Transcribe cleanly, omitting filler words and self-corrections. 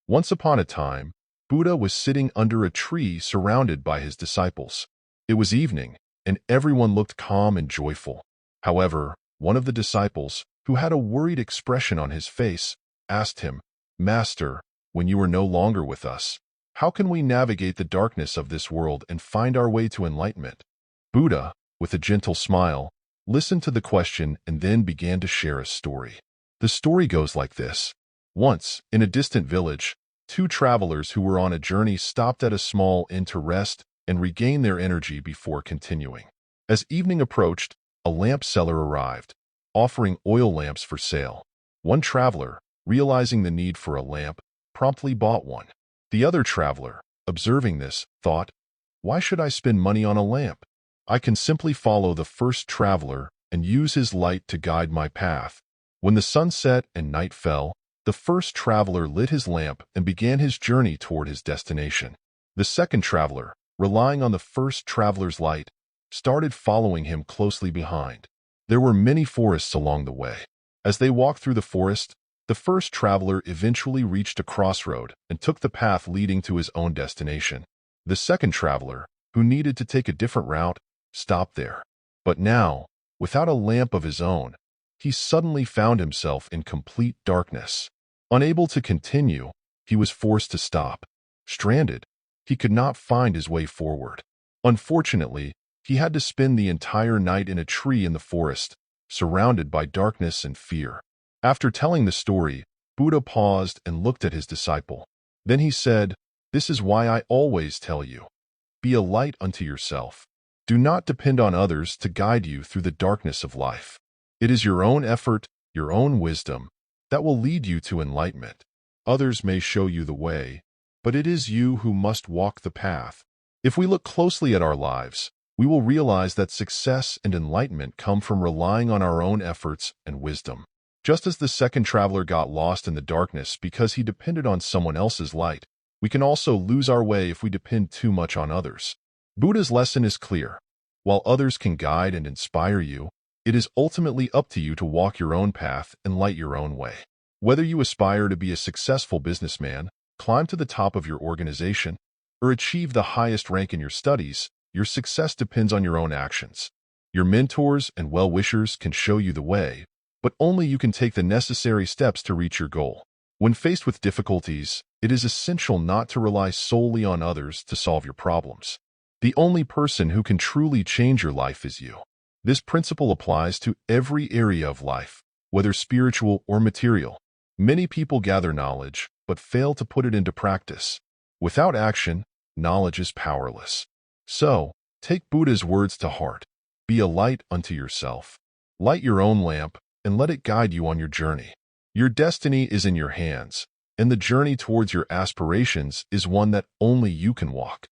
Once upon a time, Buddha was sitting under a tree surrounded by his disciples. It was evening, and everyone looked calm and joyful. However, one of the disciples, who had a worried expression on his face, asked him, "Master, when you are no longer with us, how can we navigate the darkness of this world and find our way to enlightenment?" Buddha, with a gentle smile, listened to the question and then began to share a story. The story goes like this. Once, in a distant village, two travelers who were on a journey stopped at a small inn to rest and regain their energy before continuing. As evening approached, a lamp seller arrived, offering oil lamps for sale. One traveler, realizing the need for a lamp, promptly bought one. The other traveler, observing this, thought, "Why should I spend money on a lamp? I can simply follow the first traveler and use his light to guide my path." When the sun set and night fell, the first traveler lit his lamp and began his journey toward his destination. The second traveler, relying on the first traveler's light, started following him closely behind. There were many forests along the way. As they walked through the forest, the first traveler eventually reached a crossroad and took the path leading to his own destination. The second traveler, who needed to take a different route, stopped there. But now, without a lamp of his own, he suddenly found himself in complete darkness. Unable to continue, he was forced to stop. Stranded, he could not find his way forward. Unfortunately, he had to spend the entire night in a tree in the forest, surrounded by darkness and fear. After telling the story, Buddha paused and looked at his disciple. Then he said, "This is why I always tell you. Be a light unto yourself. Do not depend on others to guide you through the darkness of life. It is your own effort, your own wisdom, that will lead you to enlightenment. Others may show you the way, but it is you who must walk the path." If we look closely at our lives, we will realize that success and enlightenment come from relying on our own efforts and wisdom. Just as the second traveler got lost in the darkness because he depended on someone else's light, we can also lose our way if we depend too much on others. Buddha's lesson is clear. While others can guide and inspire you, it is ultimately up to you to walk your own path and light your own way. Whether you aspire to be a successful businessman, climb to the top of your organization, or achieve the highest rank in your studies, your success depends on your own actions. Your mentors and well-wishers can show you the way, but only you can take the necessary steps to reach your goal. When faced with difficulties, it is essential not to rely solely on others to solve your problems. The only person who can truly change your life is you. This principle applies to every area of life, whether spiritual or material. Many people gather knowledge, but fail to put it into practice. Without action, knowledge is powerless. So, take Buddha's words to heart. Be a light unto yourself. Light your own lamp and let it guide you on your journey. Your destiny is in your hands, and the journey towards your aspirations is one that only you can walk.